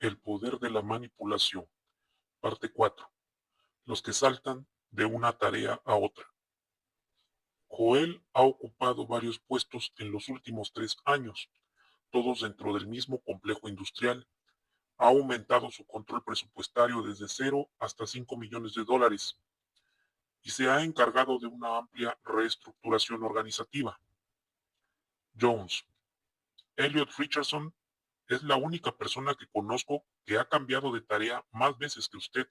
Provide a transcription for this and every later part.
El poder de la manipulación. Parte 4. Los que saltan de una tarea a otra. Joel ha ocupado varios puestos en los últimos 3 años, todos dentro del mismo complejo industrial. Ha aumentado su control presupuestario desde 0 hasta $5 millones y se ha encargado de una amplia reestructuración organizativa. Jones. Elliot Richardson es la única persona que conozco que ha cambiado de tarea más veces que usted.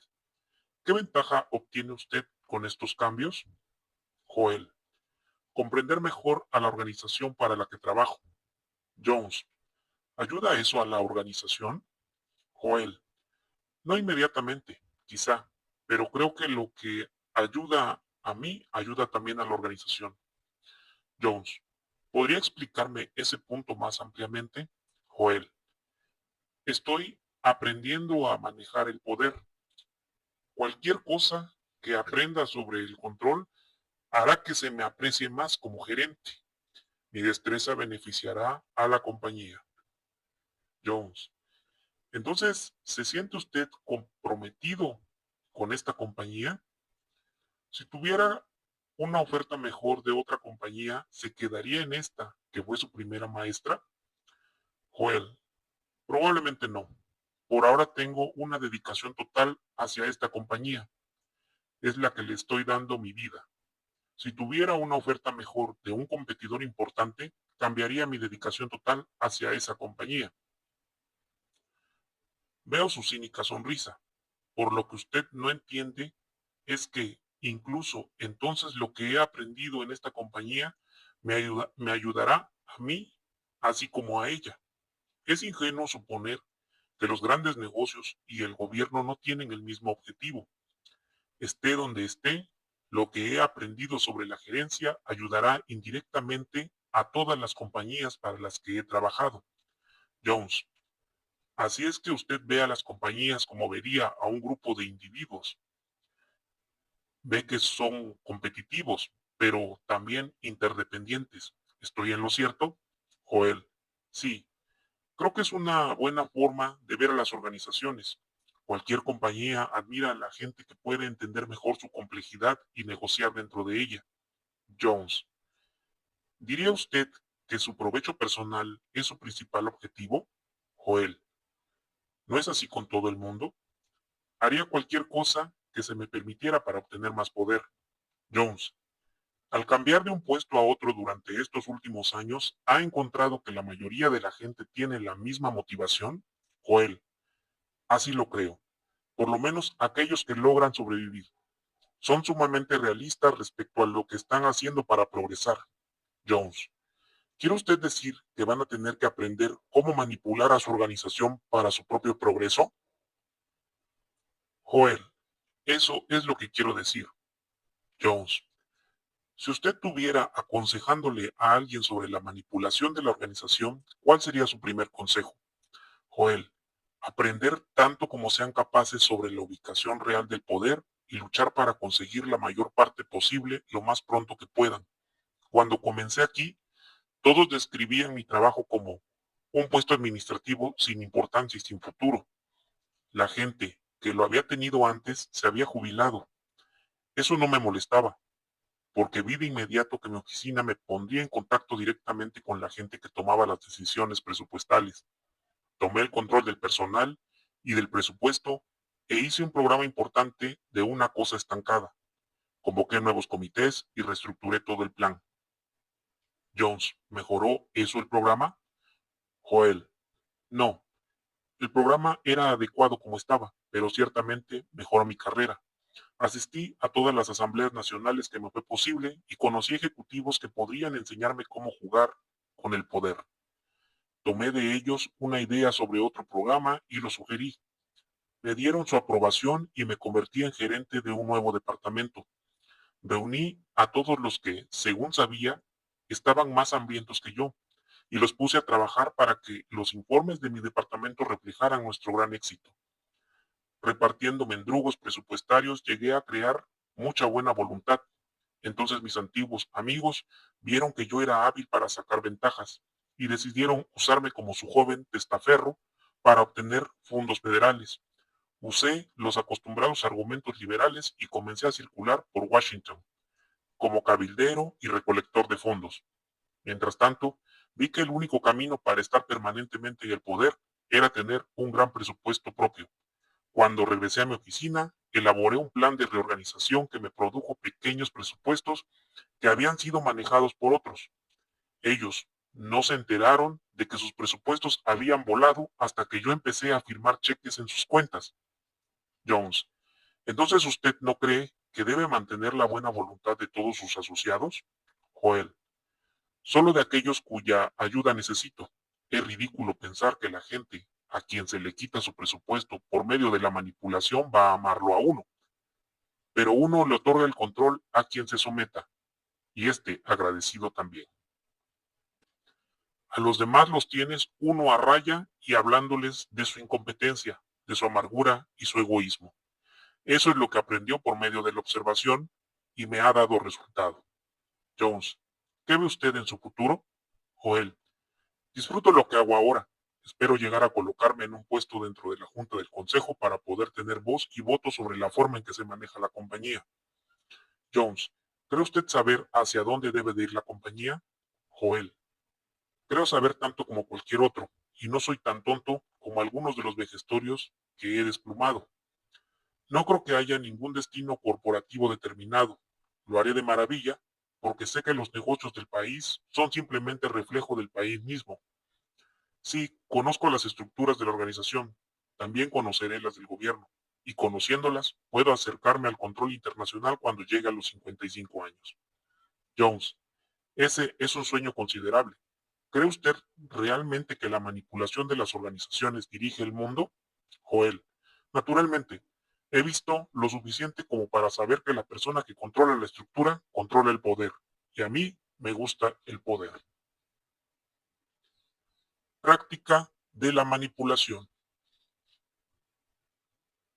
¿Qué ventaja obtiene usted con estos cambios? Joel. Comprender mejor a la organización para la que trabajo. Jones. ¿Ayuda eso a la organización? Joel. No inmediatamente, quizá, pero creo que lo que ayuda a mí ayuda también a la organización. Jones. ¿Podría explicarme ese punto más ampliamente? Joel. Estoy aprendiendo a manejar el poder. Cualquier cosa que aprenda sobre el control hará que se me aprecie más como gerente. Mi destreza beneficiará a la compañía. Jones. Entonces, ¿se siente usted comprometido con esta compañía? Si tuviera una oferta mejor de otra compañía, ¿se quedaría en esta, que fue su primera maestra? Joel. Probablemente no. Por ahora tengo una dedicación total hacia esta compañía. Es la que le estoy dando mi vida. Si tuviera una oferta mejor de un competidor importante, cambiaría mi dedicación total hacia esa compañía. Veo su cínica sonrisa. Por lo que usted no entiende es que incluso entonces lo que he aprendido en esta compañía me ayudará a mí, así como a ella. Es ingenuo suponer que los grandes negocios y el gobierno no tienen el mismo objetivo. Esté donde esté, lo que he aprendido sobre la gerencia ayudará indirectamente a todas las compañías para las que he trabajado. Jones. Así es que usted ve a las compañías como vería a un grupo de individuos. Ve que son competitivos, pero también interdependientes. ¿Estoy en lo cierto? Joel. Sí, creo que es una buena forma de ver a las organizaciones. Cualquier compañía admira a la gente que puede entender mejor su complejidad y negociar dentro de ella. Jones. ¿Diría usted que su provecho personal es su principal objetivo? Joel. ¿No es así con todo el mundo? Haría cualquier cosa que se me permitiera para obtener más poder. Jones. Al cambiar de un puesto a otro durante estos últimos años, ¿ha encontrado que la mayoría de la gente tiene la misma motivación? Joel. Así lo creo. Por lo menos aquellos que logran sobrevivir. Son sumamente realistas respecto a lo que están haciendo para progresar. Jones. ¿Quiere usted decir que van a tener que aprender cómo manipular a su organización para su propio progreso? Joel. Eso es lo que quiero decir. Jones. Si usted tuviera aconsejándole a alguien sobre la manipulación de la organización, ¿cuál sería su primer consejo? Joel, aprender tanto como sean capaces sobre la ubicación real del poder y luchar para conseguir la mayor parte posible lo más pronto que puedan. Cuando comencé aquí, todos describían mi trabajo como un puesto administrativo sin importancia y sin futuro. La gente que lo había tenido antes se había jubilado. Eso no me molestaba, porque vi de inmediato que mi oficina me pondría en contacto directamente con la gente que tomaba las decisiones presupuestales. Tomé el control del personal y del presupuesto e hice un programa importante de una cosa estancada. Convoqué nuevos comités y reestructuré todo el plan. Jones, ¿mejoró eso el programa? Joel, no. El programa era adecuado como estaba, pero ciertamente mejoró mi carrera. Asistí a todas las asambleas nacionales que me fue posible y conocí ejecutivos que podrían enseñarme cómo jugar con el poder. Tomé de ellos una idea sobre otro programa y lo sugerí. Me dieron su aprobación y me convertí en gerente de un nuevo departamento. Reuní a todos los que, según sabía, estaban más hambrientos que yo y los puse a trabajar para que los informes de mi departamento reflejaran nuestro gran éxito. Repartiendo mendrugos presupuestarios llegué a crear mucha buena voluntad. Entonces mis antiguos amigos vieron que yo era hábil para sacar ventajas y decidieron usarme como su joven testaferro para obtener fondos federales. Usé los acostumbrados argumentos liberales y comencé a circular por Washington como cabildero y recolector de fondos. Mientras tanto, vi que el único camino para estar permanentemente en el poder era tener un gran presupuesto propio. Cuando regresé a mi oficina, elaboré un plan de reorganización que me produjo pequeños presupuestos que habían sido manejados por otros. Ellos no se enteraron de que sus presupuestos habían volado hasta que yo empecé a firmar cheques en sus cuentas. Jones, entonces usted no cree que debe mantener la buena voluntad de todos sus asociados? Joel, solo de aquellos cuya ayuda necesito. Es ridículo pensar que la gente a quien se le quita su presupuesto por medio de la manipulación va a amarlo a uno. Pero uno le otorga el control a quien se someta, y este agradecido también. A los demás los tienes uno a raya y hablándoles de su incompetencia, de su amargura y su egoísmo. Eso es lo que aprendió por medio de la observación y me ha dado resultado. Jones, ¿qué ve usted en su futuro? Joel, disfruto lo que hago ahora. Espero llegar a colocarme en un puesto dentro de la Junta del Consejo para poder tener voz y voto sobre la forma en que se maneja la compañía. Jones, ¿cree usted saber hacia dónde debe de ir la compañía? Joel, creo saber tanto como cualquier otro, y no soy tan tonto como algunos de los vejestorios que he desplumado. No creo que haya ningún destino corporativo determinado. Lo haré de maravilla, porque sé que los negocios del país son simplemente reflejo del país mismo. Sí, conozco las estructuras de la organización, también conoceré las del gobierno, y conociéndolas, puedo acercarme al control internacional cuando llegue a los 55 años. Jones, ese es un sueño considerable. ¿Cree usted realmente que la manipulación de las organizaciones dirige el mundo? Joel, naturalmente, he visto lo suficiente como para saber que la persona que controla la estructura controla el poder, y a mí me gusta el poder. Práctica de la manipulación.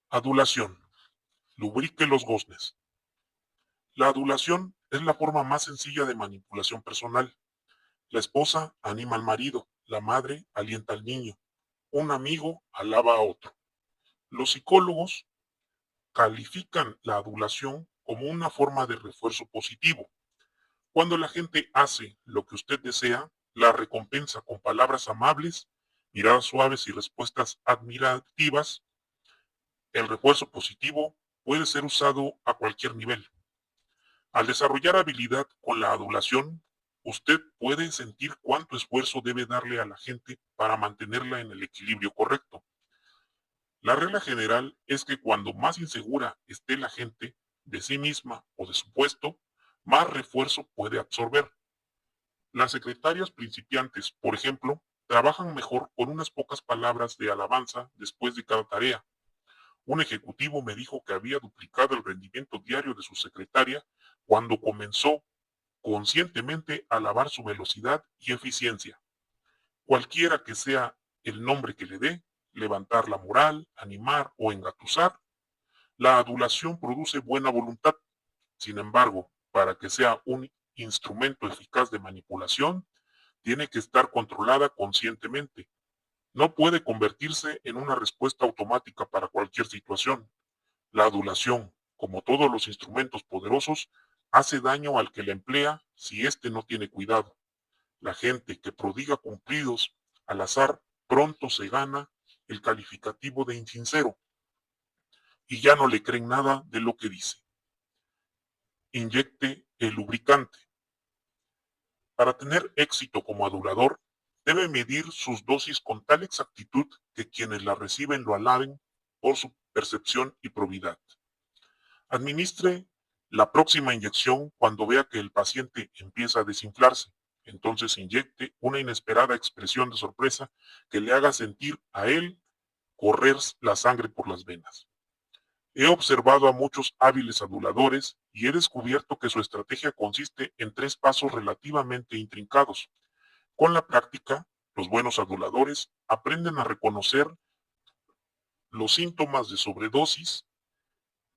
Adulación. Lubrique los goznes. La adulación es la forma más sencilla de manipulación personal. La esposa anima al marido, la madre alienta al niño, un amigo alaba a otro. Los psicólogos califican la adulación como una forma de refuerzo positivo. Cuando la gente hace lo que usted desea, la recompensa con palabras amables, miradas suaves y respuestas admirativas. El refuerzo positivo puede ser usado a cualquier nivel. Al desarrollar habilidad con la adulación, usted puede sentir cuánto esfuerzo debe darle a la gente para mantenerla en el equilibrio correcto. La regla general es que cuando más insegura esté la gente de sí misma o de su puesto, más refuerzo puede absorber. Las secretarias principiantes, por ejemplo, trabajan mejor con unas pocas palabras de alabanza después de cada tarea. Un ejecutivo me dijo que había duplicado el rendimiento diario de su secretaria cuando comenzó conscientemente a alabar su velocidad y eficiencia. Cualquiera que sea el nombre que le dé, levantar la moral, animar o engatusar, la adulación produce buena voluntad. Sin embargo, para que sea un instrumento eficaz de manipulación, tiene que estar controlada conscientemente. No puede convertirse en una respuesta automática para cualquier situación. La adulación, como todos los instrumentos poderosos, hace daño al que la emplea si éste no tiene cuidado. La gente que prodiga cumplidos al azar pronto se gana el calificativo de insincero y ya no le creen nada de lo que dice. Inyecte el lubricante. Para tener éxito como adulador, debe medir sus dosis con tal exactitud que quienes la reciben lo alaben por su percepción y probidad. Administre la próxima inyección cuando vea que el paciente empieza a desinflarse. Entonces inyecte una inesperada expresión de sorpresa que le haga sentir a él correr la sangre por las venas. He observado a muchos hábiles aduladores y he descubierto que su estrategia consiste en 3 pasos relativamente intrincados. Con la práctica, los buenos aduladores aprenden a reconocer los síntomas de sobredosis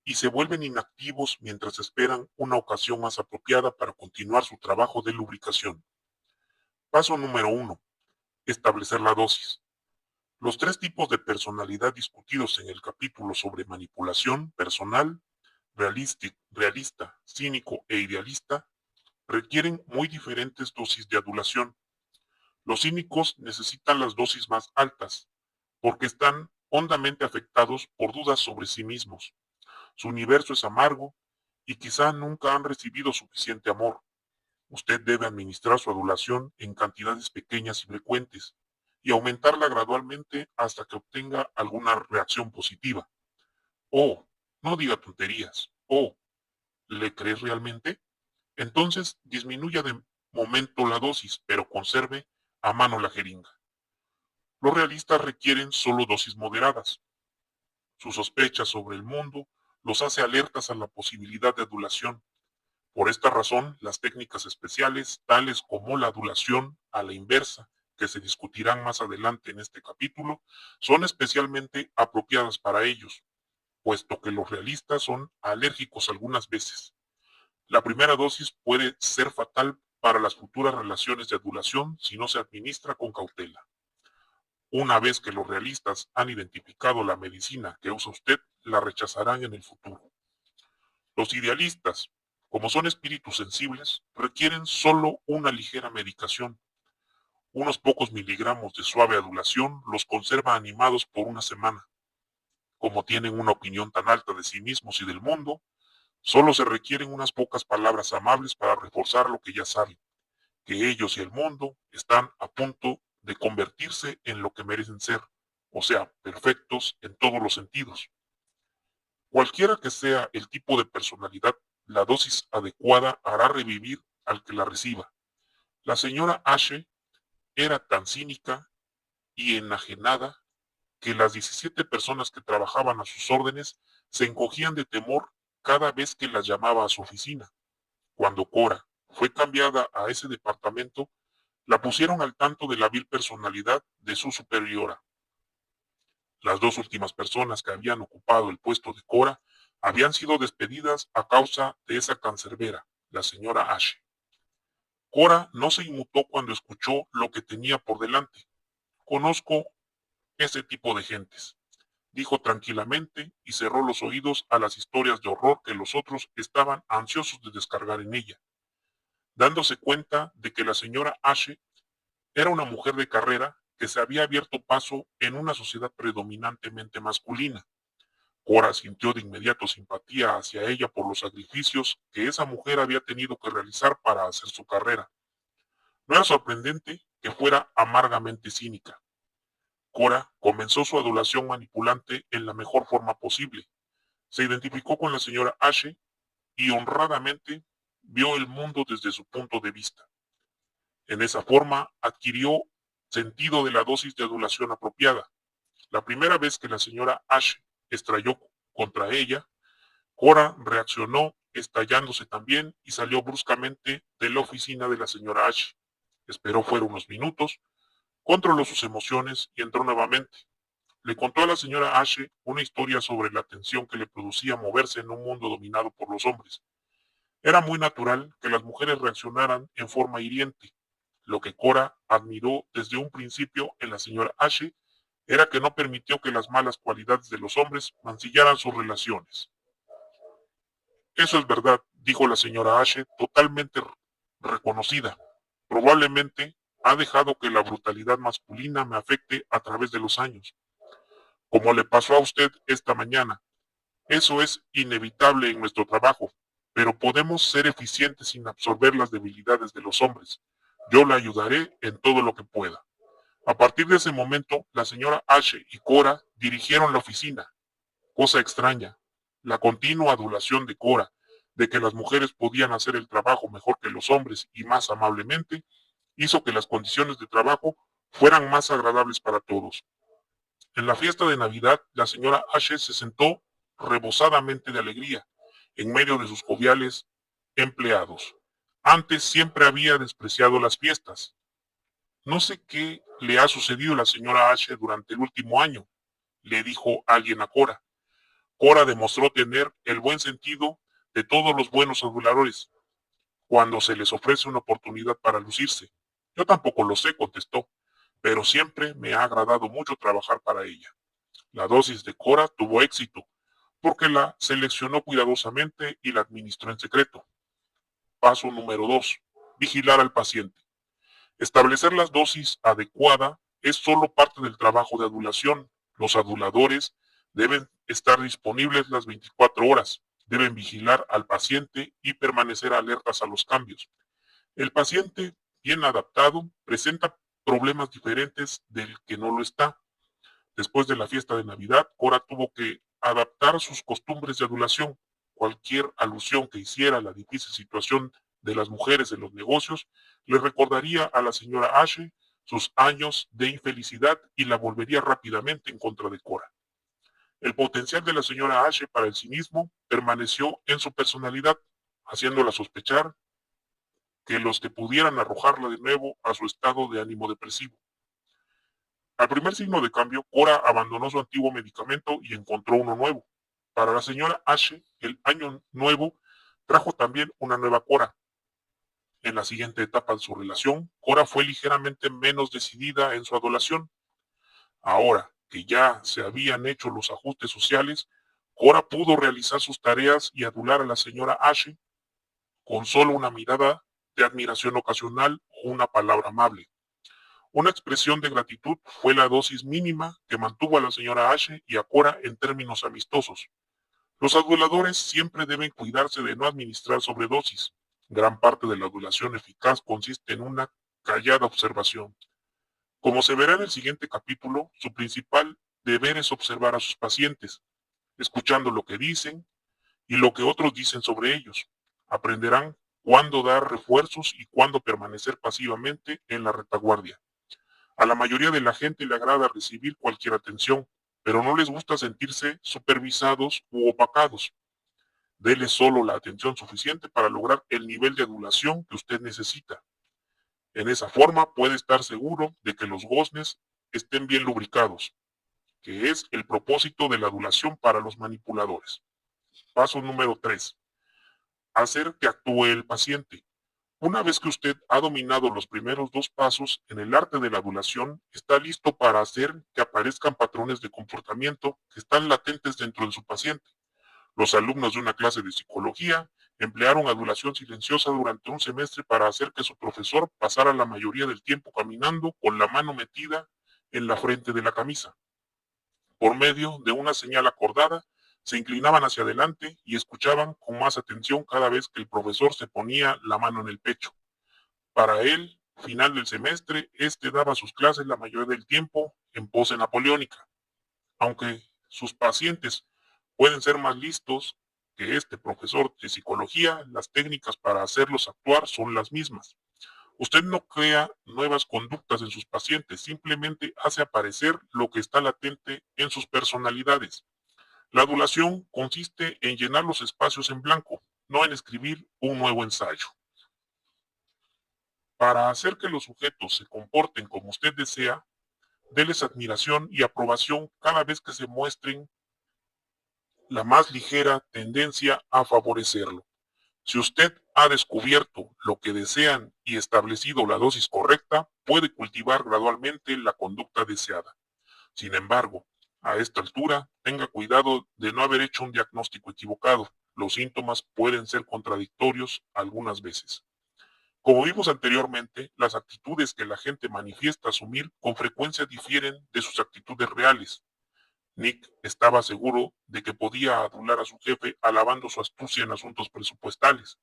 y se vuelven inactivos mientras esperan una ocasión más apropiada para continuar su trabajo de lubricación. Paso número 1. Establecer la dosis. Los tres tipos de personalidad discutidos en el capítulo sobre manipulación personal, realista, cínico e idealista, requieren muy diferentes dosis de adulación. Los cínicos necesitan las dosis más altas, porque están hondamente afectados por dudas sobre sí mismos. Su universo es amargo y quizá nunca han recibido suficiente amor. Usted debe administrar su adulación en cantidades pequeñas y frecuentes y aumentarla gradualmente hasta que obtenga alguna reacción positiva. Oh, no diga tonterías. Oh, ¿le crees realmente? Entonces disminuya de momento la dosis, pero conserve a mano la jeringa. Los realistas requieren solo dosis moderadas. Su sospecha sobre el mundo los hace alertas a la posibilidad de adulación. Por esta razón, las técnicas especiales, tales como la adulación a la inversa, que se discutirán más adelante en este capítulo, son especialmente apropiadas para ellos, puesto que los realistas son alérgicos algunas veces. La primera dosis puede ser fatal para las futuras relaciones de adulación si no se administra con cautela. Una vez que los realistas han identificado la medicina que usa usted, la rechazarán en el futuro. Los idealistas, como son espíritus sensibles, requieren solo una ligera medicación. Unos pocos miligramos de suave adulación los conserva animados por una semana. Como tienen una opinión tan alta de sí mismos y del mundo, solo se requieren unas pocas palabras amables para reforzar lo que ya saben, que ellos y el mundo están a punto de convertirse en lo que merecen ser, o sea, perfectos en todos los sentidos. Cualquiera que sea el tipo de personalidad, la dosis adecuada hará revivir al que la reciba. La señora Ashe era tan cínica y enajenada que las 17 personas que trabajaban a sus órdenes se encogían de temor cada vez que las llamaba a su oficina. Cuando Cora fue cambiada a ese departamento, la pusieron al tanto de la vil personalidad de su superiora. Las dos últimas personas que habían ocupado el puesto de Cora habían sido despedidas a causa de esa cancerbera, la señora Ashe. Cora no se inmutó cuando escuchó lo que tenía por delante. Conozco ese tipo de gentes, dijo tranquilamente y cerró los oídos a las historias de horror que los otros estaban ansiosos de descargar en ella. Dándose cuenta de que la señora Ashe era una mujer de carrera que se había abierto paso en una sociedad predominantemente masculina. Cora sintió de inmediato simpatía hacia ella por los sacrificios que esa mujer había tenido que realizar para hacer su carrera. No era sorprendente que fuera amargamente cínica. Cora comenzó su adulación manipulante en la mejor forma posible. Se identificó con la señora Ashe y honradamente vio el mundo desde su punto de vista. En esa forma adquirió sentido de la dosis de adulación apropiada. La primera vez que la señora Ashe estrelló contra ella, Cora reaccionó estallándose también y salió bruscamente de la oficina de la señora Ashe. Esperó fuera unos minutos, controló sus emociones y entró nuevamente. Le contó a la señora Ashe una historia sobre la tensión que le producía moverse en un mundo dominado por los hombres. Era muy natural que las mujeres reaccionaran en forma hiriente. Lo que Cora admiró desde un principio en la señora Ashe era que no permitió que las malas cualidades de los hombres mancillaran sus relaciones. Eso es verdad, dijo la señora Ashe, totalmente reconocida. Probablemente ha dejado que la brutalidad masculina me afecte a través de los años, como le pasó a usted esta mañana. Eso es inevitable en nuestro trabajo, pero podemos ser eficientes sin absorber las debilidades de los hombres. Yo la ayudaré en todo lo que pueda. A partir de ese momento, la señora Ashe y Cora dirigieron la oficina. Cosa extraña, la continua adulación de Cora, de que las mujeres podían hacer el trabajo mejor que los hombres y más amablemente, hizo que las condiciones de trabajo fueran más agradables para todos. En la fiesta de Navidad, la señora Ashe se sentó rebosadamente de alegría en medio de sus joviales empleados. Antes siempre había despreciado las fiestas. No sé qué le ha sucedido a la señora Ashe durante el último año, le dijo alguien a Cora. Cora demostró tener el buen sentido de todos los buenos aduladores cuando se les ofrece una oportunidad para lucirse. Yo tampoco lo sé, contestó, pero siempre me ha agradado mucho trabajar para ella. La dosis de Cora tuvo éxito, porque la seleccionó cuidadosamente y la administró en secreto. Paso número 2. Vigilar al paciente. Establecer las dosis adecuadas es solo parte del trabajo de adulación. Los aduladores deben estar disponibles las 24 horas, deben vigilar al paciente y permanecer alertas a los cambios. El paciente, bien adaptado, presenta problemas diferentes del que no lo está. Después de la fiesta de Navidad, Cora tuvo que adaptar sus costumbres de adulación. Cualquier alusión que hiciera a la difícil situación de las mujeres en los negocios le recordaría a la señora Ashe sus años de infelicidad y la volvería rápidamente en contra de Cora. El potencial de la señora Ashe para el cinismo permaneció en su personalidad, haciéndola sospechar que los que pudieran arrojarla de nuevo a su estado de ánimo depresivo. Al primer signo de cambio, Cora abandonó su antiguo medicamento y encontró uno nuevo. Para la señora Ashe, el año nuevo trajo también una nueva Cora. En la siguiente etapa de su relación, Cora fue ligeramente menos decidida en su adulación. Ahora que ya se habían hecho los ajustes sociales, Cora pudo realizar sus tareas y adular a la señora Ashe con solo una mirada de admiración ocasional o una palabra amable. Una expresión de gratitud fue la dosis mínima que mantuvo a la señora Ashe y a Cora en términos amistosos. Los aduladores siempre deben cuidarse de no administrar sobredosis. Gran parte de la adulación eficaz consiste en una callada observación. Como se verá en el siguiente capítulo, su principal deber es observar a sus pacientes, escuchando lo que dicen y lo que otros dicen sobre ellos. Aprenderán cuándo dar refuerzos y cuándo permanecer pasivamente en la retaguardia. A la mayoría de la gente le agrada recibir cualquier atención, pero no les gusta sentirse supervisados u opacados. Dele solo la atención suficiente para lograr el nivel de adulación que usted necesita. En esa forma puede estar seguro de que los goznes estén bien lubricados, que es el propósito de la adulación para los manipuladores. Paso número 3. Hacer que actúe el paciente. Una vez que usted ha dominado los primeros dos pasos en el arte de la adulación, está listo para hacer que aparezcan patrones de comportamiento que están latentes dentro de su paciente. Los alumnos de una clase de psicología emplearon adulación silenciosa durante un semestre para hacer que su profesor pasara la mayoría del tiempo caminando con la mano metida en la frente de la camisa. Por medio de una señal acordada, se inclinaban hacia adelante y escuchaban con más atención cada vez que el profesor se ponía la mano en el pecho. Para él, final del semestre, este daba sus clases la mayoría del tiempo en pose napoleónica. Aunque sus pacientes pueden ser más listos que este profesor de psicología, las técnicas para hacerlos actuar son las mismas. Usted no crea nuevas conductas en sus pacientes, simplemente hace aparecer lo que está latente en sus personalidades. La adulación consiste en llenar los espacios en blanco, no en escribir un nuevo ensayo. Para hacer que los sujetos se comporten como usted desea, déles admiración y aprobación cada vez que se muestren la más ligera tendencia a favorecerlo. Si usted ha descubierto lo que desean y establecido la dosis correcta, puede cultivar gradualmente la conducta deseada. Sin embargo, a esta altura, tenga cuidado de no haber hecho un diagnóstico equivocado. Los síntomas pueden ser contradictorios algunas veces. Como vimos anteriormente, las actitudes que la gente manifiesta asumir con frecuencia difieren de sus actitudes reales. Nick estaba seguro de que podía adular a su jefe alabando su astucia en asuntos presupuestales,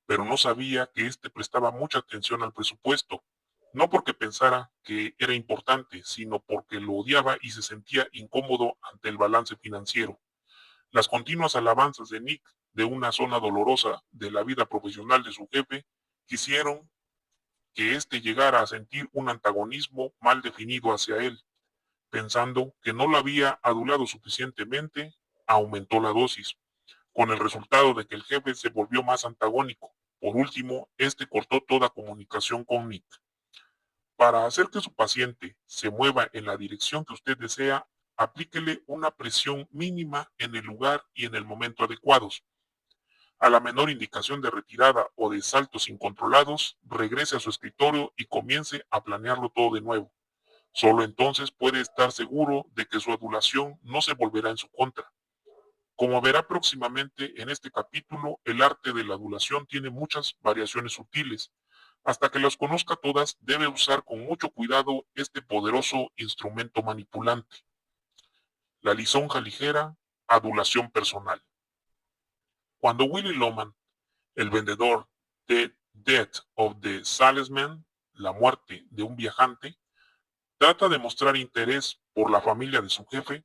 pero no sabía que éste prestaba mucha atención al presupuesto, no porque pensara que era importante, sino porque lo odiaba y se sentía incómodo ante el balance financiero. Las continuas alabanzas de Nick de una zona dolorosa de la vida profesional de su jefe quisieron que éste llegara a sentir un antagonismo mal definido hacia él. Pensando que no lo había adulado suficientemente, aumentó la dosis, con el resultado de que el jefe se volvió más antagónico. Por último, este cortó toda comunicación con Nick. Para hacer que su paciente se mueva en la dirección que usted desea, aplíquele una presión mínima en el lugar y en el momento adecuados. A la menor indicación de retirada o de saltos incontrolados, regrese a su escritorio y comience a planearlo todo de nuevo. Solo entonces puede estar seguro de que su adulación no se volverá en su contra. Como verá próximamente en este capítulo, el arte de la adulación tiene muchas variaciones sutiles. Hasta que las conozca todas, debe usar con mucho cuidado este poderoso instrumento manipulante. La lisonja ligera, adulación personal. Cuando Willy Loman, el vendedor de Death of the Salesman, la muerte de un viajante, trata de mostrar interés por la familia de su jefe,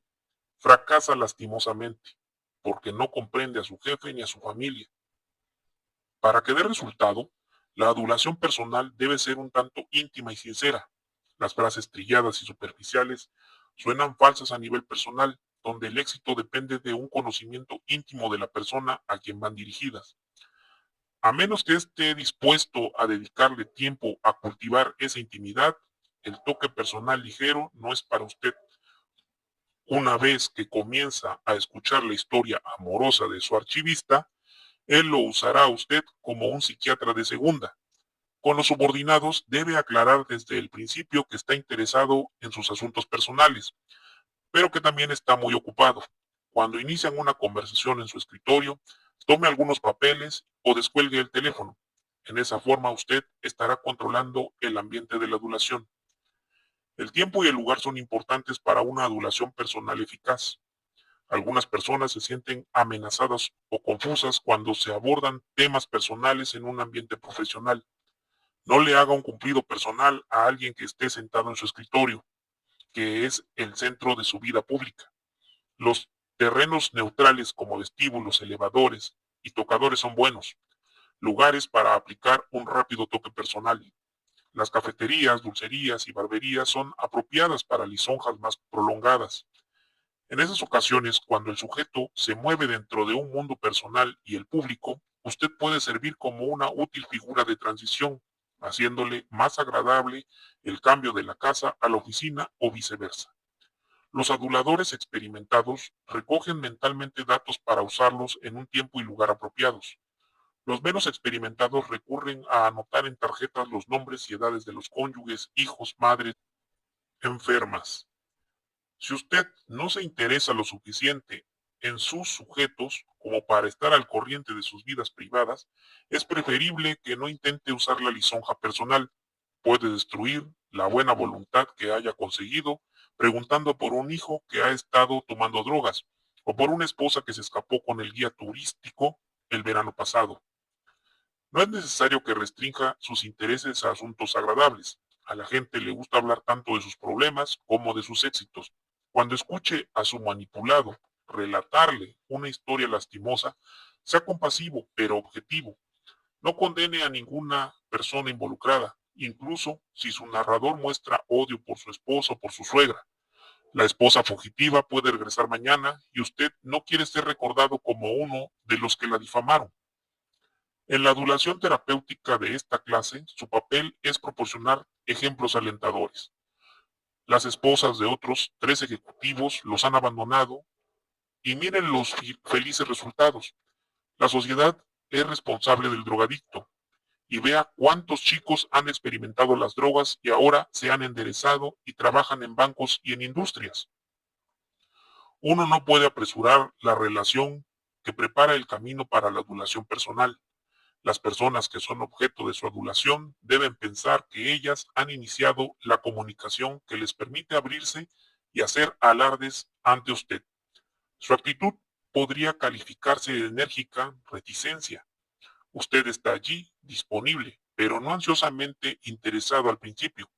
fracasa lastimosamente, porque no comprende a su jefe ni a su familia. Para que dé resultado, la adulación personal debe ser un tanto íntima y sincera. Las frases trilladas y superficiales suenan falsas a nivel personal, donde el éxito depende de un conocimiento íntimo de la persona a quien van dirigidas. A menos que esté dispuesto a dedicarle tiempo a cultivar esa intimidad, el toque personal ligero no es para usted. Una vez que comienza a escuchar la historia amorosa de su archivista, él lo usará a usted como un psiquiatra de segunda. Con los subordinados debe aclarar desde el principio que está interesado en sus asuntos personales, pero que también está muy ocupado. Cuando inician una conversación en su escritorio, tome algunos papeles o descuelgue el teléfono. En esa forma usted estará controlando el ambiente de la adulación. El tiempo y el lugar son importantes para una adulación personal eficaz. Algunas personas se sienten amenazadas o confusas cuando se abordan temas personales en un ambiente profesional. No le haga un cumplido personal a alguien que esté sentado en su escritorio, que es el centro de su vida pública. Los terrenos neutrales como vestíbulos, elevadores y tocadores son buenos, lugares para aplicar un rápido toque personal. Las cafeterías, dulcerías y barberías son apropiadas para lisonjas más prolongadas. En esas ocasiones, cuando el sujeto se mueve dentro de un mundo personal y el público, usted puede servir como una útil figura de transición, haciéndole más agradable el cambio de la casa a la oficina o viceversa. Los aduladores experimentados recogen mentalmente datos para usarlos en un tiempo y lugar apropiados. Los menos experimentados recurren a anotar en tarjetas los nombres y edades de los cónyuges, hijos, madres, enfermas. Si usted no se interesa lo suficiente en sus sujetos como para estar al corriente de sus vidas privadas, es preferible que no intente usar la lisonja personal. Puede destruir la buena voluntad que haya conseguido preguntando por un hijo que ha estado tomando drogas o por una esposa que se escapó con el guía turístico el verano pasado. No es necesario que restrinja sus intereses a asuntos agradables. A la gente le gusta hablar tanto de sus problemas como de sus éxitos. Cuando escuche a su manipulado relatarle una historia lastimosa, sea compasivo pero objetivo. No condene a ninguna persona involucrada, incluso si su narrador muestra odio por su esposo o por su suegra. La esposa fugitiva puede regresar mañana y usted no quiere ser recordado como uno de los que la difamaron. En la adulación terapéutica de esta clase, su papel es proporcionar ejemplos alentadores. Las esposas de otros 3 ejecutivos los han abandonado y miren los felices resultados. La sociedad es responsable del drogadicto y vea cuántos chicos han experimentado las drogas y ahora se han enderezado y trabajan en bancos y en industrias. Uno no puede apresurar la relación que prepara el camino para la adulación personal. Las personas que son objeto de su adulación deben pensar que ellas han iniciado la comunicación que les permite abrirse y hacer alardes ante usted. Su actitud podría calificarse de enérgica reticencia. Usted está allí, disponible, pero no ansiosamente interesado al principio.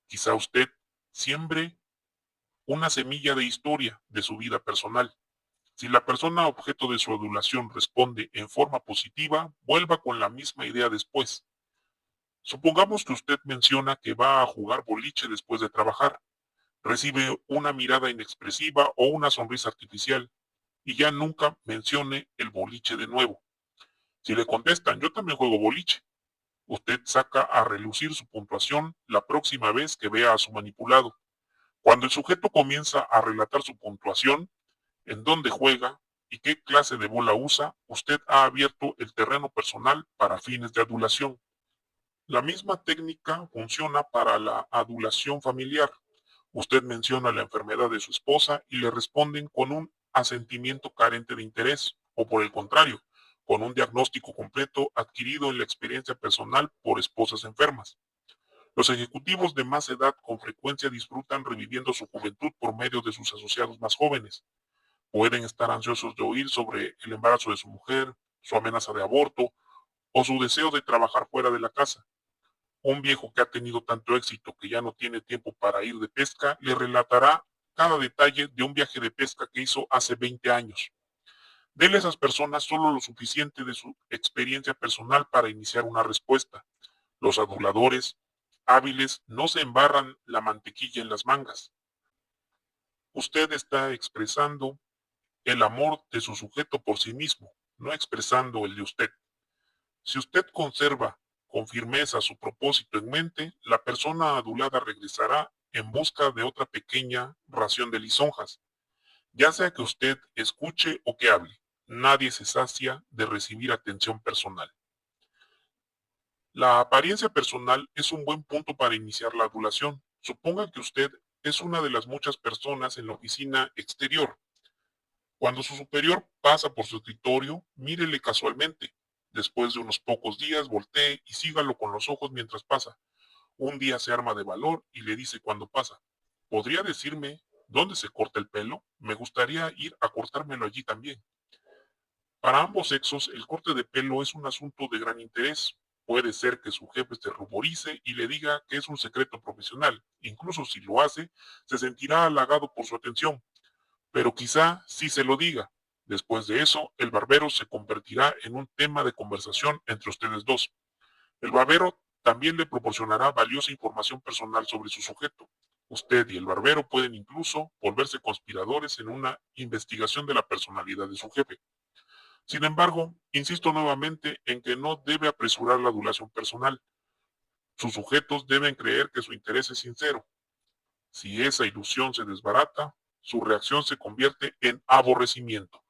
Quizá usted siembre una semilla de historia de su vida personal. Si la persona objeto de su adulación responde en forma positiva, vuelva con la misma idea después. Supongamos que usted menciona que va a jugar boliche después de trabajar. Recibe una mirada inexpresiva o una sonrisa artificial y ya nunca mencione el boliche de nuevo. Si le contestan, yo también juego boliche, usted saca a relucir su puntuación la próxima vez que vea a su manipulado. Cuando el sujeto comienza a relatar su puntuación, en dónde juega y qué clase de bola usa, usted ha abierto el terreno personal para fines de adulación. La misma técnica funciona para la adulación familiar. Usted menciona la enfermedad de su esposa y le responden con un asentimiento carente de interés, o por el contrario, con un diagnóstico completo adquirido en la experiencia personal por esposas enfermas. Los ejecutivos de más edad con frecuencia disfrutan reviviendo su juventud por medio de sus asociados más jóvenes. Pueden estar ansiosos de oír sobre el embarazo de su mujer, su amenaza de aborto o su deseo de trabajar fuera de la casa. Un viejo que ha tenido tanto éxito que ya no tiene tiempo para ir de pesca le relatará cada detalle de un viaje de pesca que hizo hace 20 años. Dele a esas personas solo lo suficiente de su experiencia personal para iniciar una respuesta. Los aduladores hábiles no se embarran la mantequilla en las mangas. Usted está expresando el amor de su sujeto por sí mismo, no expresando el de usted. Si usted conserva con firmeza su propósito en mente, la persona adulada regresará en busca de otra pequeña ración de lisonjas. Ya sea que usted escuche o que hable, nadie se sacia de recibir atención personal. La apariencia personal es un buen punto para iniciar la adulación. Suponga que usted es una de las muchas personas en la oficina exterior. Cuando su superior pasa por su escritorio, mírele casualmente. Después de unos pocos días, voltee y sígalo con los ojos mientras pasa. Un día se arma de valor y le dice cuando pasa: ¿podría decirme dónde se corta el pelo? Me gustaría ir a cortármelo allí también. Para ambos sexos, el corte de pelo es un asunto de gran interés. Puede ser que su jefe se ruborice y le diga que es un secreto profesional. Incluso si lo hace, se sentirá halagado por su atención, pero quizá sí se lo diga. Después de eso, el barbero se convertirá en un tema de conversación entre ustedes dos. El barbero también le proporcionará valiosa información personal sobre su sujeto. Usted y el barbero pueden incluso volverse conspiradores en una investigación de la personalidad de su jefe. Sin embargo, insisto nuevamente en que no debe apresurar la adulación personal. Sus sujetos deben creer que su interés es sincero. Si esa ilusión se desbarata, su reacción se convierte en aborrecimiento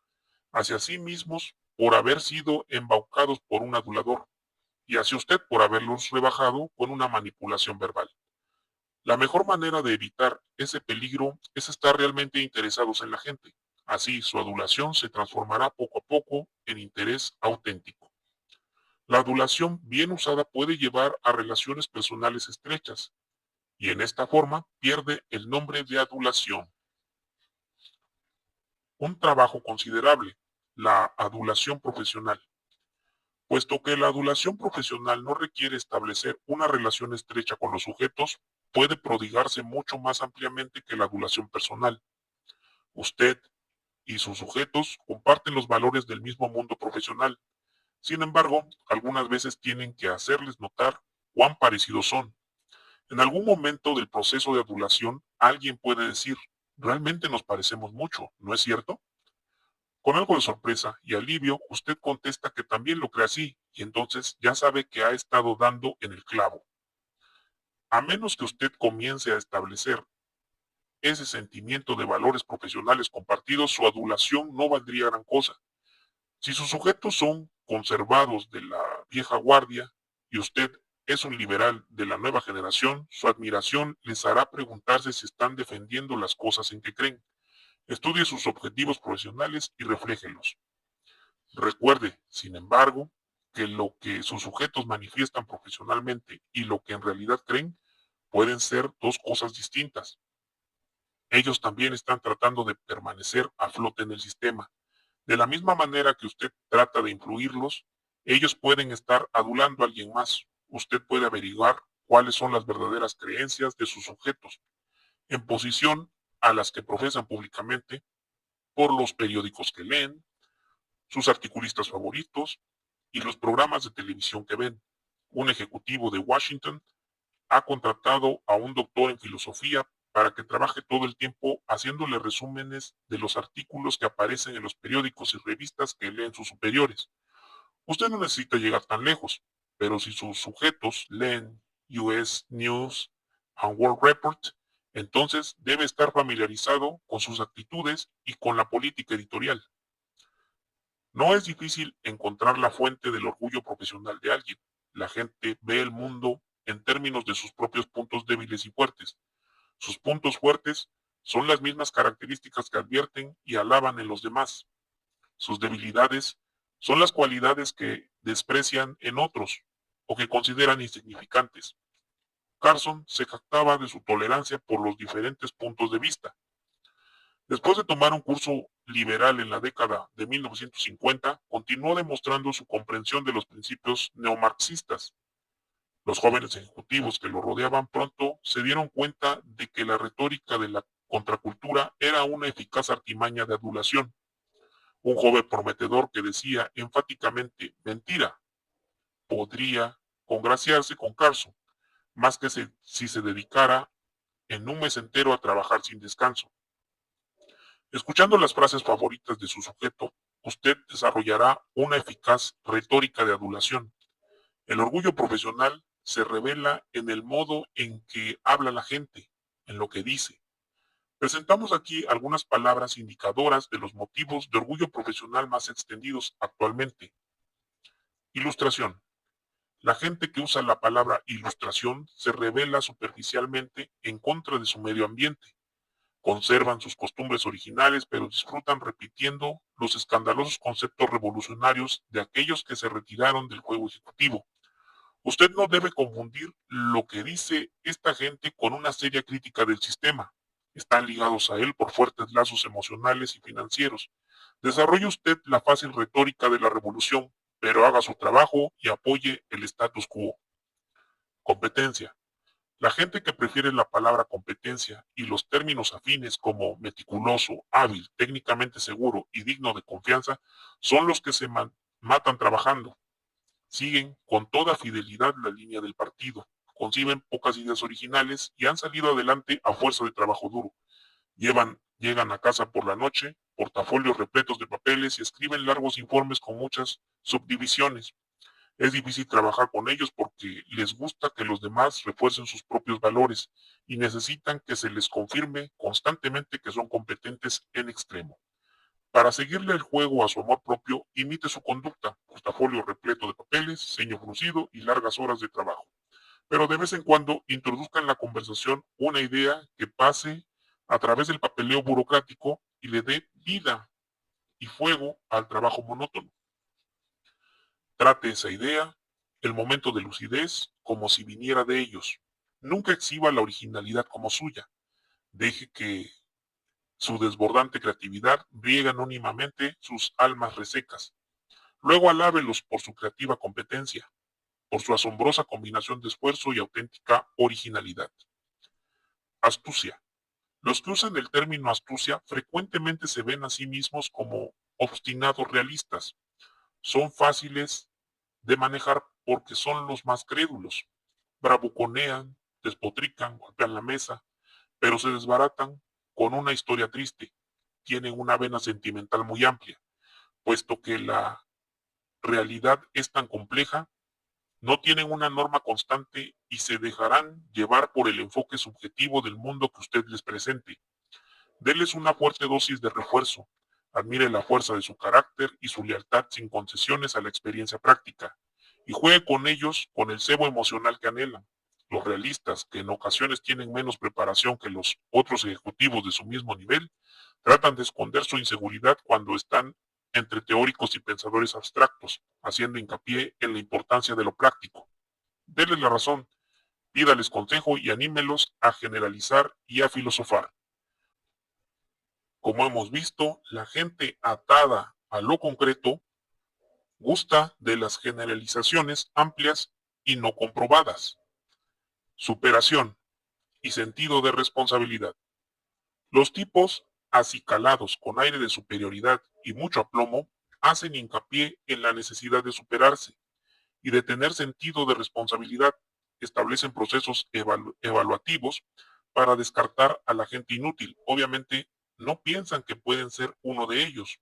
hacia sí mismos por haber sido embaucados por un adulador y hacia usted por haberlos rebajado con una manipulación verbal. La mejor manera de evitar ese peligro es estar realmente interesados en la gente. Así su adulación se transformará poco a poco en interés auténtico. La adulación bien usada puede llevar a relaciones personales estrechas y en esta forma pierde el nombre de adulación. Un trabajo considerable, la adulación profesional. Puesto que la adulación profesional no requiere establecer una relación estrecha con los sujetos, puede prodigarse mucho más ampliamente que la adulación personal. Usted y sus sujetos comparten los valores del mismo mundo profesional. Sin embargo, algunas veces tienen que hacerles notar cuán parecidos son. En algún momento del proceso de adulación, alguien puede decir: realmente nos parecemos mucho, ¿no es cierto? Con algo de sorpresa y alivio, usted contesta que también lo cree así, y entonces ya sabe que ha estado dando en el clavo. A menos que usted comience a establecer ese sentimiento de valores profesionales compartidos, su adulación no valdría gran cosa. Si sus sujetos son conservados de la vieja guardia y usted es un liberal de la nueva generación, su admiración les hará preguntarse si están defendiendo las cosas en que creen. Estudie sus objetivos profesionales y refléjelos. Recuerde, sin embargo, que lo que sus sujetos manifiestan profesionalmente y lo que en realidad creen pueden ser dos cosas distintas. Ellos también están tratando de permanecer a flote en el sistema. De la misma manera que usted trata de influirlos, ellos pueden estar adulando a alguien más. Usted puede averiguar cuáles son las verdaderas creencias de sus sujetos, en posición a las que profesan públicamente, por los periódicos que leen, sus articulistas favoritos y los programas de televisión que ven. Un ejecutivo de Washington ha contratado a un doctor en filosofía para que trabaje todo el tiempo haciéndole resúmenes de los artículos que aparecen en los periódicos y revistas que leen sus superiores. Usted no necesita llegar tan lejos, pero si sus sujetos leen US News and World Report, entonces debe estar familiarizado con sus actitudes y con la política editorial. No es difícil encontrar la fuente del orgullo profesional de alguien. La gente ve el mundo en términos de sus propios puntos débiles y fuertes. Sus puntos fuertes son las mismas características que advierten y alaban en los demás. Sus debilidades son las cualidades que desprecian en otros o que consideran insignificantes. Carson se jactaba de su tolerancia por los diferentes puntos de vista. Después de tomar un curso liberal en la década de 1950, continuó demostrando su comprensión de los principios neomarxistas. Los jóvenes ejecutivos que lo rodeaban pronto se dieron cuenta de que la retórica de la contracultura era una eficaz artimaña de adulación. Un joven prometedor que decía enfáticamente mentira podría congraciarse con Carson, más que si se dedicara en un mes entero a trabajar sin descanso. Escuchando las frases favoritas de su sujeto, usted desarrollará una eficaz retórica de adulación. El orgullo profesional se revela en el modo en que habla la gente, en lo que dice. Presentamos aquí algunas palabras indicadoras de los motivos de orgullo profesional más extendidos actualmente. Ilustración. La gente que usa la palabra ilustración se revela superficialmente en contra de su medio ambiente. Conservan sus costumbres originales, pero disfrutan repitiendo los escandalosos conceptos revolucionarios de aquellos que se retiraron del juego ejecutivo. Usted no debe confundir lo que dice esta gente con una seria crítica del sistema. Están ligados a él por fuertes lazos emocionales y financieros. Desarrolle usted la fácil retórica de la revolución, pero haga su trabajo y apoye el status quo. Competencia. La gente que prefiere la palabra competencia y los términos afines como meticuloso, hábil, técnicamente seguro y digno de confianza son los que se matan trabajando. Siguen con toda fidelidad la línea del partido, conciben pocas ideas originales y han salido adelante a fuerza de trabajo duro. Llegan a casa por la noche, portafolios repletos de papeles y escriben largos informes con muchas subdivisiones. Es difícil trabajar con ellos porque les gusta que los demás refuercen sus propios valores y necesitan que se les confirme constantemente que son competentes en extremo. Para seguirle el juego a su amor propio, imite su conducta, portafolio repleto de papeles, ceño fruncido y largas horas de trabajo. Pero de vez en cuando introduzca en la conversación una idea que pase a través del papeleo burocrático y le dé vida y fuego al trabajo monótono. Trate esa idea, el momento de lucidez, como si viniera de ellos. Nunca exhiba la originalidad como suya. Deje que su desbordante creatividad riega anónimamente sus almas resecas. Luego alábelos por su creativa competencia, por su asombrosa combinación de esfuerzo y auténtica originalidad. Astucia. Los que usan el término astucia frecuentemente se ven a sí mismos como obstinados realistas. Son fáciles de manejar porque son los más crédulos. Bravuconean, despotrican, golpean la mesa, pero se desbaratan con una historia triste. Tienen una vena sentimental muy amplia, puesto que la realidad es tan compleja, no tienen una norma constante y se dejarán llevar por el enfoque subjetivo del mundo que usted les presente. Deles una fuerte dosis de refuerzo. Admire la fuerza de su carácter y su lealtad sin concesiones a la experiencia práctica. Y juegue con ellos con el cebo emocional que anhelan. Los realistas, que en ocasiones tienen menos preparación que los otros ejecutivos de su mismo nivel, tratan de esconder su inseguridad cuando están entre teóricos y pensadores abstractos, haciendo hincapié en la importancia de lo práctico. Denles la razón, pídales consejo y anímelos a generalizar y a filosofar. Como hemos visto, la gente atada a lo concreto gusta de las generalizaciones amplias y no comprobadas. Superación y sentido de responsabilidad. Los tipos acicalados con aire de superioridad y mucho aplomo hacen hincapié en la necesidad de superarse y de tener sentido de responsabilidad. Establecen procesos evaluativos para descartar a la gente inútil. Obviamente no piensan que pueden ser uno de ellos,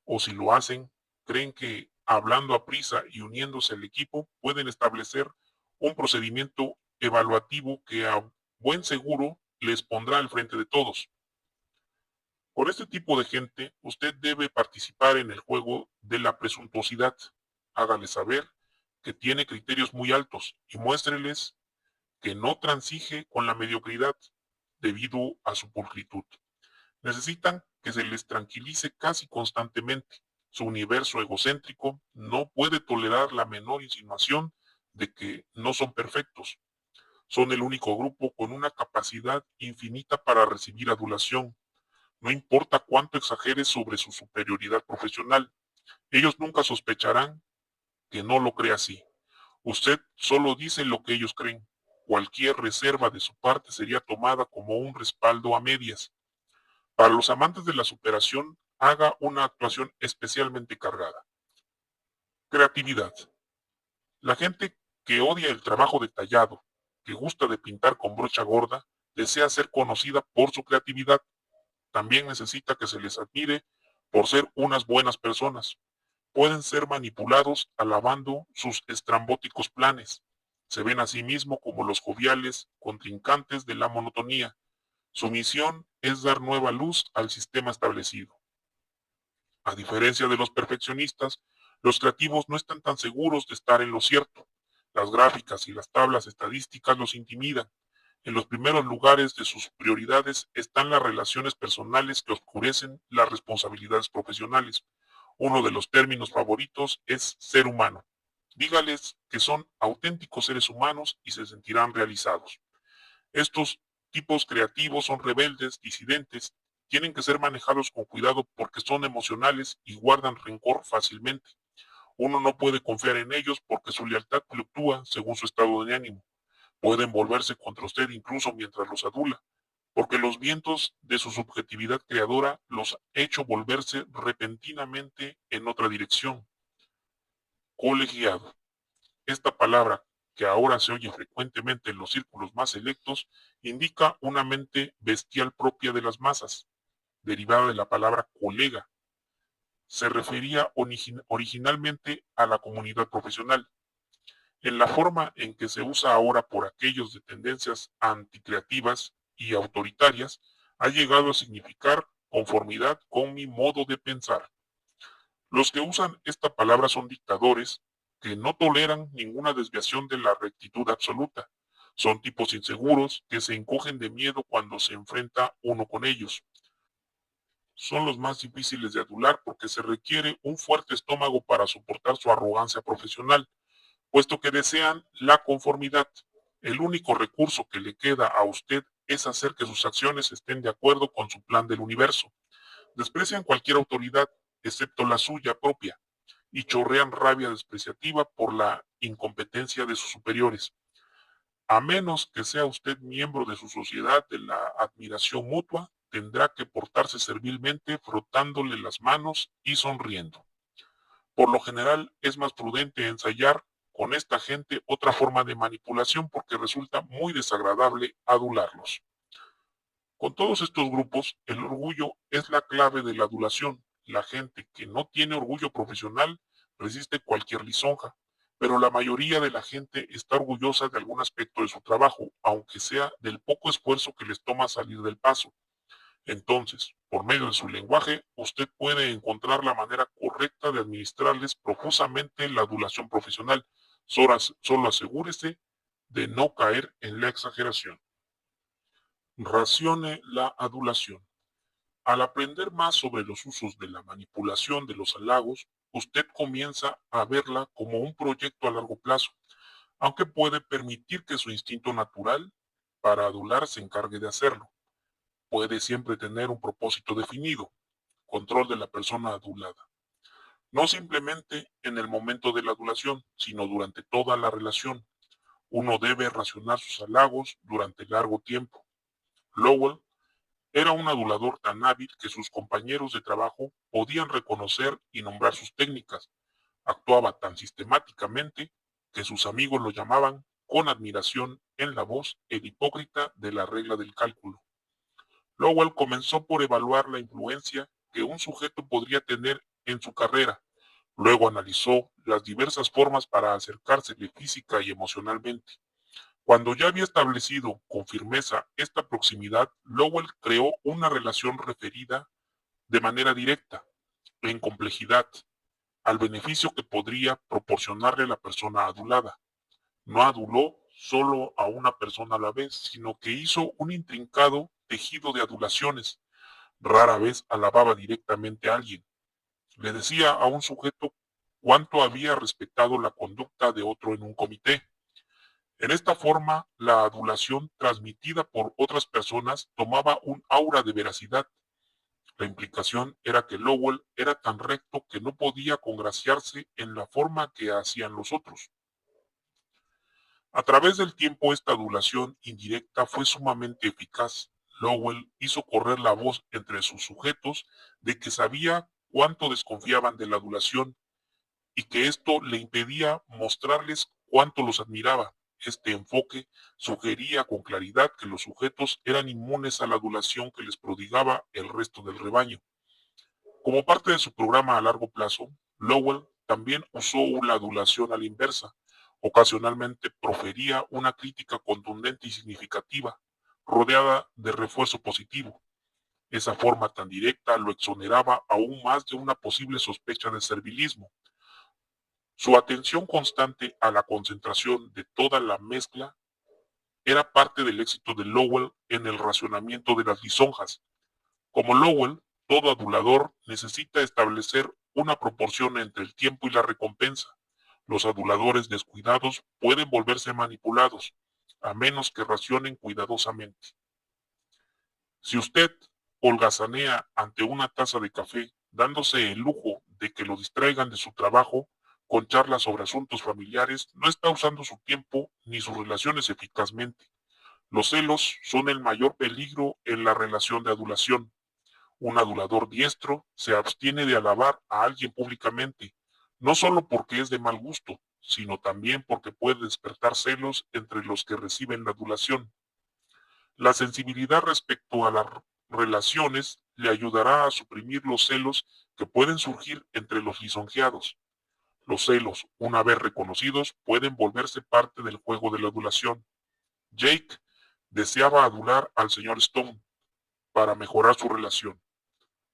o si lo hacen, creen que hablando a prisa y uniéndose al equipo pueden establecer un procedimiento evaluativo que a buen seguro les pondrá al frente de todos. Con este tipo de gente, usted debe participar en el juego de la presuntuosidad. Hágale saber que tiene criterios muy altos y muéstreles que no transige con la mediocridad. debido a su pulcritud. Necesitan que se les tranquilice casi constantemente. Su universo egocéntrico no puede tolerar la menor insinuación de que no son perfectos. Son el único grupo con una capacidad infinita para recibir adulación. No importa cuánto exageres sobre su superioridad profesional, ellos nunca sospecharán que no lo cree así. Usted solo dice lo que ellos creen. Cualquier reserva de su parte sería tomada como un respaldo a medias. Para los amantes de la superación, haga una actuación especialmente cargada. Creatividad. La gente que odia el trabajo detallado, que gusta de pintar con brocha gorda, desea ser conocida por su creatividad. También necesita que se les admire por ser unas buenas personas. Pueden ser manipulados alabando sus estrambóticos planes. Se ven a sí mismos como los joviales contrincantes de la monotonía. Su misión es dar nueva luz al sistema establecido. A diferencia de los perfeccionistas, los creativos no están tan seguros de estar en lo cierto. Las gráficas y las tablas estadísticas los intimidan. En los primeros lugares de sus prioridades están las relaciones personales que oscurecen las responsabilidades profesionales. Uno de los términos favoritos es ser humano. Dígales que son auténticos seres humanos y se sentirán realizados. Estos tipos creativos son rebeldes, disidentes, tienen que ser manejados con cuidado porque son emocionales y guardan rencor fácilmente. Uno no puede confiar en ellos porque su lealtad fluctúa según su estado de ánimo. Pueden volverse contra usted incluso mientras los adula, porque los vientos de su subjetividad creadora los ha hecho volverse repentinamente en otra dirección. Colegiado. Esta palabra, que ahora se oye frecuentemente en los círculos más selectos, indica una mente bestial propia de las masas, derivada de la palabra colega. Se refería originalmente a la comunidad profesional. En la forma en que se usa ahora por aquellos de tendencias anticreativas y autoritarias, ha llegado a significar conformidad con mi modo de pensar. Los que usan esta palabra son dictadores que no toleran ninguna desviación de la rectitud absoluta. Son tipos inseguros que se encogen de miedo cuando se enfrenta uno con ellos. Son los más difíciles de adular porque se requiere un fuerte estómago para soportar su arrogancia profesional, puesto que desean la conformidad. El único recurso que le queda a usted es hacer que sus acciones estén de acuerdo con su plan del universo. Desprecian cualquier autoridad, excepto la suya propia, y chorrean rabia despreciativa por la incompetencia de sus superiores. A menos que sea usted miembro de su sociedad de la admiración mutua, tendrá que portarse servilmente frotándole las manos y sonriendo. Por lo general es más prudente ensayar con esta gente otra forma de manipulación porque resulta muy desagradable adularlos. Con todos estos grupos, el orgullo es la clave de la adulación. La gente que no tiene orgullo profesional resiste cualquier lisonja, pero la mayoría de la gente está orgullosa de algún aspecto de su trabajo, aunque sea del poco esfuerzo que les toma salir del paso. Entonces, por medio de su lenguaje, usted puede encontrar la manera correcta de administrarles profusamente la adulación profesional. Solo asegúrese de no caer en la exageración. Racione la adulación. Al aprender más sobre los usos de la manipulación de los halagos, usted comienza a verla como un proyecto a largo plazo, aunque puede permitir que su instinto natural para adular se encargue de hacerlo. Puede siempre tener un propósito definido, control de la persona adulada. No simplemente en el momento de la adulación, sino durante toda la relación. Uno debe racionar sus halagos durante largo tiempo. Lowell era un adulador tan hábil que sus compañeros de trabajo podían reconocer y nombrar sus técnicas. Actuaba tan sistemáticamente que sus amigos lo llamaban con admiración en la voz el hipócrita de la regla del cálculo. Lowell comenzó por evaluar la influencia que un sujeto podría tener en su carrera. Luego analizó las diversas formas para acercársele física y emocionalmente. Cuando ya había establecido con firmeza esta proximidad, Lowell creó una relación referida de manera directa, en complejidad, al beneficio que podría proporcionarle la persona adulada. No aduló solo a una persona a la vez, sino que hizo un intrincado tejido de adulaciones. Rara vez alababa directamente a alguien. Le decía a un sujeto cuánto había respetado la conducta de otro en un comité. En esta forma, la adulación transmitida por otras personas tomaba un aura de veracidad. La implicación era que Lowell era tan recto que no podía congraciarse en la forma que hacían los otros. A través del tiempo esta adulación indirecta fue sumamente eficaz. Lowell hizo correr la voz entre sus sujetos de que sabía cuánto desconfiaban de la adulación y que esto le impedía mostrarles cuánto los admiraba. Este enfoque sugería con claridad que los sujetos eran inmunes a la adulación que les prodigaba el resto del rebaño. Como parte de su programa a largo plazo, Lowell también usó la adulación a la inversa. Ocasionalmente profería una crítica contundente y significativa, rodeada de refuerzo positivo. Esa forma tan directa lo exoneraba aún más de una posible sospecha de servilismo. Su atención constante a la concentración de toda la mezcla era parte del éxito de Lowell en el racionamiento de las lisonjas. Como Lowell, todo adulador necesita establecer una proporción entre el tiempo y la recompensa. Los aduladores descuidados pueden volverse manipulados, a menos que racionen cuidadosamente. Si usted holgazanea ante una taza de café, dándose el lujo de que lo distraigan de su trabajo con charlas sobre asuntos familiares, no está usando su tiempo ni sus relaciones eficazmente. Los celos son el mayor peligro en la relación de adulación. Un adulador diestro se abstiene de alabar a alguien públicamente, no solo porque es de mal gusto, sino también porque puede despertar celos entre los que reciben la adulación. La sensibilidad respecto a las relaciones le ayudará a suprimir los celos que pueden surgir entre los lisonjeados. Los celos, una vez reconocidos, pueden volverse parte del juego de la adulación. Jake deseaba adular al señor Stone para mejorar su relación.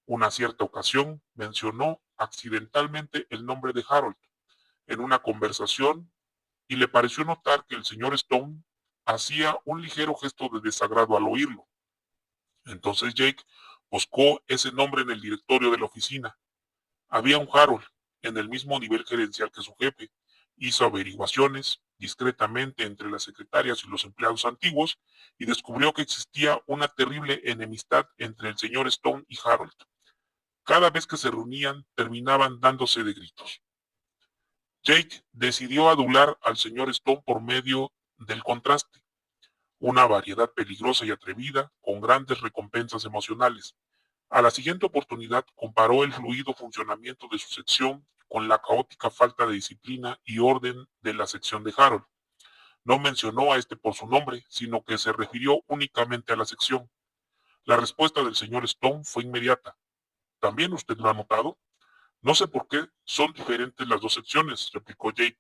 Una cierta ocasión mencionó accidentalmente el nombre de Harold en una conversación y le pareció notar que el señor Stone hacía un ligero gesto de desagrado al oírlo. Entonces Jake buscó ese nombre en el directorio de la oficina. Había un Harold en el mismo nivel gerencial que su jefe. Hizo averiguaciones discretamente entre las secretarias y los empleados antiguos y descubrió que existía una terrible enemistad entre el señor Stone y Harold. Cada vez que se reunían, terminaban dándose de gritos. Jake decidió adular al señor Stone por medio del contraste, una variedad peligrosa y atrevida con grandes recompensas emocionales. A la siguiente oportunidad comparó el fluido funcionamiento de su sección con la caótica falta de disciplina y orden de la sección de Harold. No mencionó a este por su nombre, sino que se refirió únicamente a la sección. La respuesta del señor Stone fue inmediata. ¿También usted lo ha notado? No sé por qué son diferentes las dos secciones, replicó Jake.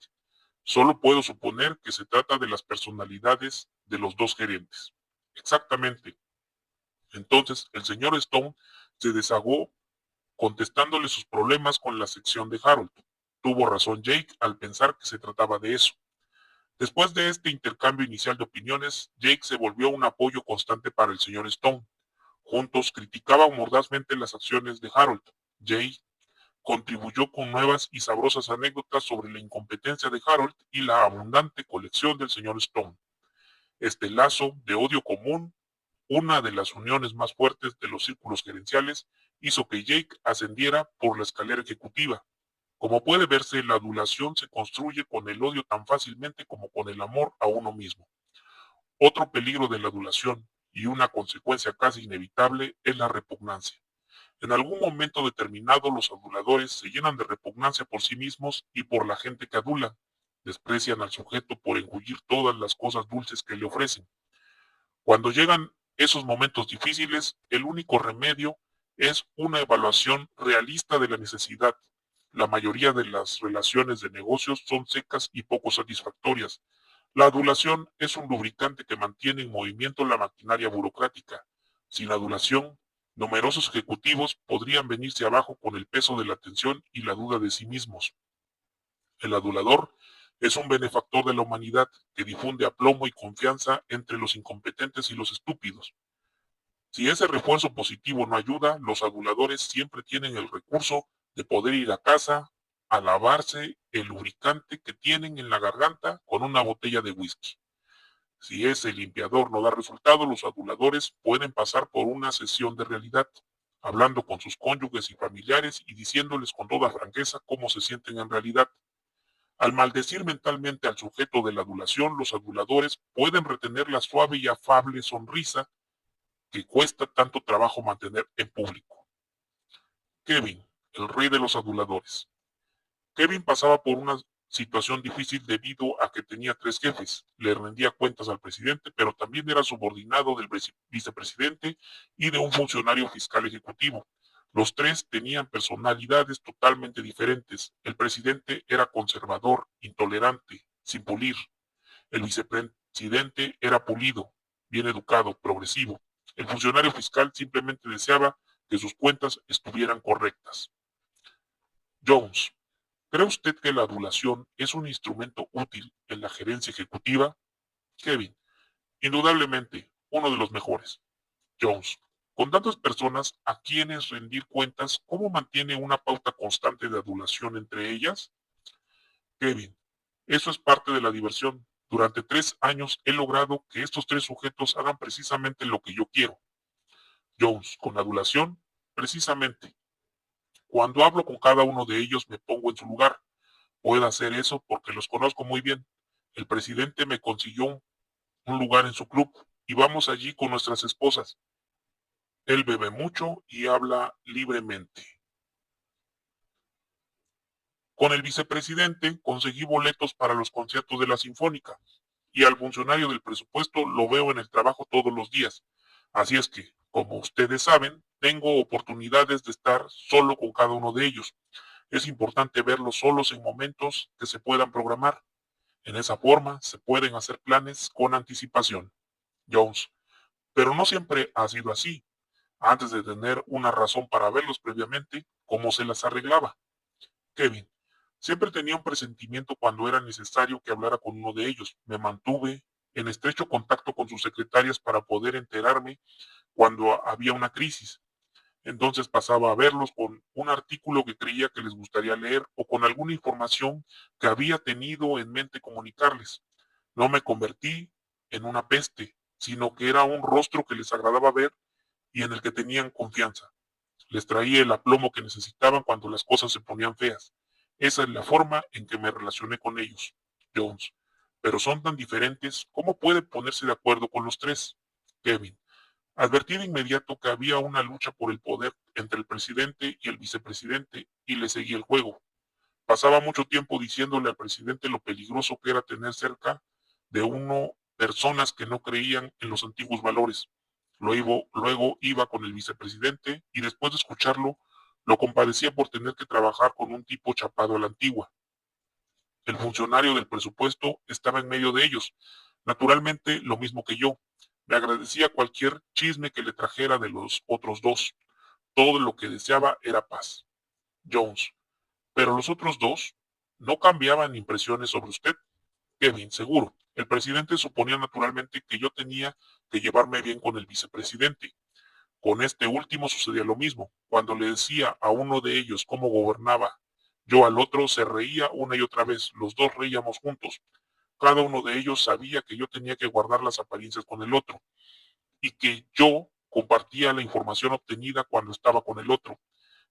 Solo puedo suponer que se trata de las personalidades de los dos gerentes. Exactamente. Entonces el señor Stone se desahogó contestándole sus problemas con la sección de Harold. Tuvo razón Jake al pensar que se trataba de eso. Después de este intercambio inicial de opiniones, Jake se volvió un apoyo constante para el señor Stone. Juntos criticaban mordazmente las acciones de Harold. Jake contribuyó con nuevas y sabrosas anécdotas sobre la incompetencia de Harold y la abundante colección del señor Stone. Este lazo de odio común, una de las uniones más fuertes de los círculos gerenciales, hizo que Jake ascendiera por la escalera ejecutiva. Como puede verse, la adulación se construye con el odio tan fácilmente como con el amor a uno mismo. Otro peligro de la adulación, y una consecuencia casi inevitable, es la repugnancia. En algún momento determinado, los aduladores se llenan de repugnancia por sí mismos y por la gente que adulan. Desprecian al sujeto por engullir todas las cosas dulces que le ofrecen. Cuando llegan esos momentos difíciles, el único remedio es una evaluación realista de la necesidad. La mayoría de las relaciones de negocios son secas y poco satisfactorias. La adulación es un lubricante que mantiene en movimiento la maquinaria burocrática. Sin adulación, numerosos ejecutivos podrían venirse abajo con el peso de la tensión y la duda de sí mismos. El adulador Es un benefactor de la humanidad que difunde aplomo y confianza entre los incompetentes y los estúpidos. Si ese refuerzo positivo no ayuda, los aduladores siempre tienen el recurso de poder ir a casa a lavarse el lubricante que tienen en la garganta con una botella de whisky. Si ese limpiador no da resultado, los aduladores pueden pasar por una sesión de realidad, hablando con sus cónyuges y familiares y diciéndoles con toda franqueza cómo se sienten en realidad. Al maldecir mentalmente al sujeto de la adulación, los aduladores pueden retener la suave y afable sonrisa que cuesta tanto trabajo mantener en público. Kevin, el rey de los aduladores. Kevin pasaba por una situación difícil debido a que tenía tres jefes. Le rendía cuentas al presidente, pero también era subordinado del vicepresidente y de un funcionario fiscal ejecutivo. Los tres tenían personalidades totalmente diferentes. El presidente era conservador, intolerante, sin pulir. El vicepresidente era pulido, bien educado, progresivo. El funcionario fiscal simplemente deseaba que sus cuentas estuvieran correctas. Jones, ¿cree usted que la adulación es un instrumento útil en la gerencia ejecutiva? Kevin, indudablemente, uno de los mejores. Jones, con tantas personas a quienes rendir cuentas, ¿cómo mantiene una pauta constante de adulación entre ellas? Kevin, eso es parte de la diversión. Durante 3 años he logrado que estos tres sujetos hagan precisamente lo que yo quiero. Jones, con adulación, precisamente. Cuando hablo con cada uno de ellos me pongo en su lugar. Puedo hacer eso porque los conozco muy bien. El presidente me consiguió un lugar en su club y vamos allí con nuestras esposas. Él bebe mucho y habla libremente. Con el vicepresidente conseguí boletos para los conciertos de la Sinfónica y al funcionario del presupuesto lo veo en el trabajo todos los días. Así es que, como ustedes saben, tengo oportunidades de estar solo con cada uno de ellos. Es importante verlos solos en momentos que se puedan programar. En esa forma se pueden hacer planes con anticipación. Jones, pero no siempre ha sido así. Antes de tener una razón para verlos previamente, ¿cómo se las arreglaba? Kevin, siempre tenía un presentimiento cuando era necesario que hablara con uno de ellos. Me mantuve en estrecho contacto con sus secretarias para poder enterarme cuando había una crisis. Entonces pasaba a verlos con un artículo que creía que les gustaría leer o con alguna información que había tenido en mente comunicarles. No me convertí en una peste, sino que era un rostro que les agradaba ver y en el que tenían confianza. Les traía el aplomo que necesitaban cuando las cosas se ponían feas. Esa es la forma en que me relacioné con ellos. Jones. Pero son tan diferentes, ¿cómo puede ponerse de acuerdo con los tres? Kevin. Advertí de inmediato que había una lucha por el poder entre el presidente y el vicepresidente y le seguí el juego. Pasaba mucho tiempo diciéndole al presidente lo peligroso que era tener cerca de uno personas que no creían en los antiguos valores. Luego iba con el vicepresidente y después de escucharlo, lo compadecía por tener que trabajar con un tipo chapado a la antigua. El funcionario del presupuesto estaba en medio de ellos, naturalmente lo mismo que yo. Me agradecía cualquier chisme que le trajera de los otros dos. Todo lo que deseaba era paz. Jones. Pero los otros dos no cambiaban impresiones sobre usted. Kevin, seguro. El presidente suponía naturalmente que yo tenía que llevarme bien con el vicepresidente. Con este último sucedía lo mismo. Cuando le decía a uno de ellos cómo gobernaba, yo al otro se reía una y otra vez. Los dos reíamos juntos. Cada uno de ellos sabía que yo tenía que guardar las apariencias con el otro y que yo compartía la información obtenida cuando estaba con el otro.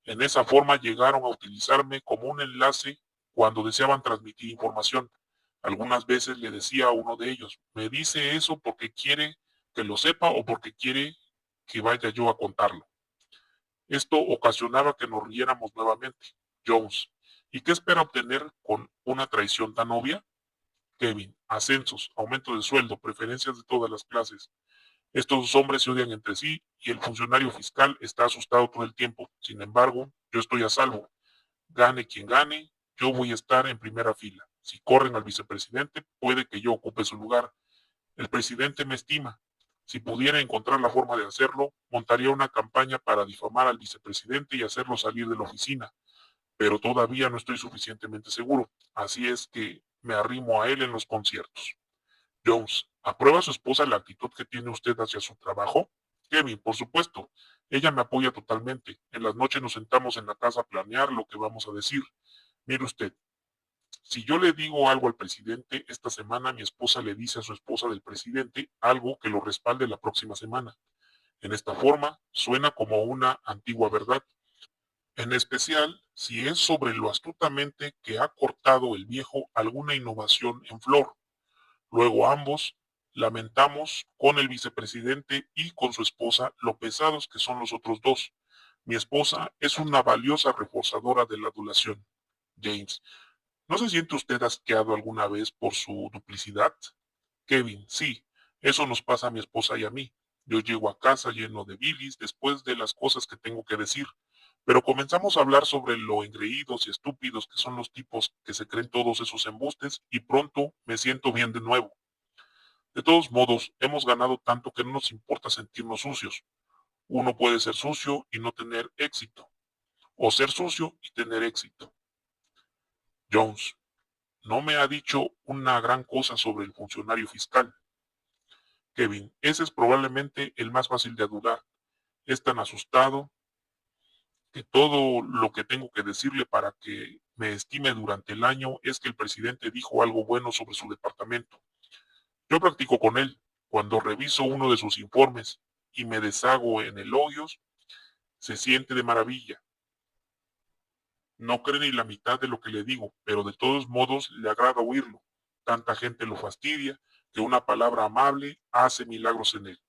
En esa forma llegaron a utilizarme como un enlace cuando deseaban transmitir información. Algunas veces le decía a uno de ellos, me dice eso porque quiere que lo sepa o porque quiere que vaya yo a contarlo. Esto ocasionaba que nos riéramos nuevamente. Jones, ¿y qué espera obtener con una traición tan obvia? Kevin, ascensos, aumento de sueldo, preferencias de todas las clases. Estos hombres se odian entre sí y el funcionario fiscal está asustado todo el tiempo. Sin embargo, yo estoy a salvo. Gane quien gane, yo voy a estar en primera fila. Si corren al vicepresidente, puede que yo ocupe su lugar. El presidente me estima. Si pudiera encontrar la forma de hacerlo, montaría una campaña para difamar al vicepresidente y hacerlo salir de la oficina. Pero todavía no estoy suficientemente seguro. Así es que me arrimo a él en los conciertos. Jones, ¿aprueba su esposa la actitud que tiene usted hacia su trabajo? Kevin, por supuesto. Ella me apoya totalmente. En las noches nos sentamos en la casa a planear lo que vamos a decir. Mire usted, si yo le digo algo al presidente, esta semana mi esposa le dice a su esposa del presidente algo que lo respalde la próxima semana. En esta forma, suena como una antigua verdad, en especial si es sobre lo astutamente que ha cortado el viejo alguna innovación en flor. Luego ambos lamentamos con el vicepresidente y con su esposa lo pesados que son los otros dos. Mi esposa es una valiosa reforzadora de la adulación. James, ¿no se siente usted asqueado alguna vez por su duplicidad? Kevin, sí, eso nos pasa a mi esposa y a mí. Yo llego a casa lleno de bilis después de las cosas que tengo que decir, pero comenzamos a hablar sobre lo engreídos y estúpidos que son los tipos que se creen todos esos embustes y pronto me siento bien de nuevo. De todos modos, hemos ganado tanto que no nos importa sentirnos sucios. Uno puede ser sucio y no tener éxito, o ser sucio y tener éxito. Jones, no me ha dicho una gran cosa sobre el funcionario fiscal. Kevin, ese es probablemente el más fácil de adular. Es tan asustado que todo lo que tengo que decirle para que me estime durante el año es que el presidente dijo algo bueno sobre su departamento. Yo practico con él. Cuando reviso uno de sus informes y me deshago en elogios, se siente de maravilla. No cree ni la mitad de lo que le digo, pero de todos modos le agrada oírlo. Tanta gente lo fastidia que una palabra amable hace milagros en él.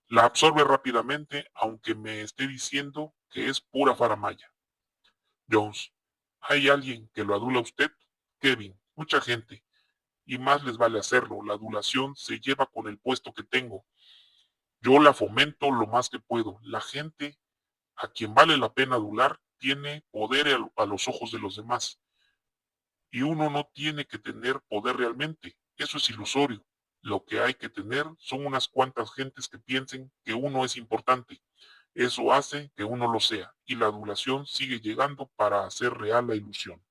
La absorbe rápidamente, aunque me esté diciendo que es pura faramaya. Jones, ¿hay alguien que lo adula a usted? Kevin, mucha gente, y más les vale hacerlo. La adulación se lleva con el puesto que tengo. Yo la fomento lo más que puedo. La gente a quien vale la pena adular tiene poder a los ojos de los demás. Y uno no tiene que tener poder realmente. Eso es ilusorio. Lo que hay que tener son unas cuantas gentes que piensen que uno es importante. Eso hace que uno lo sea, y la adulación sigue llegando para hacer real la ilusión.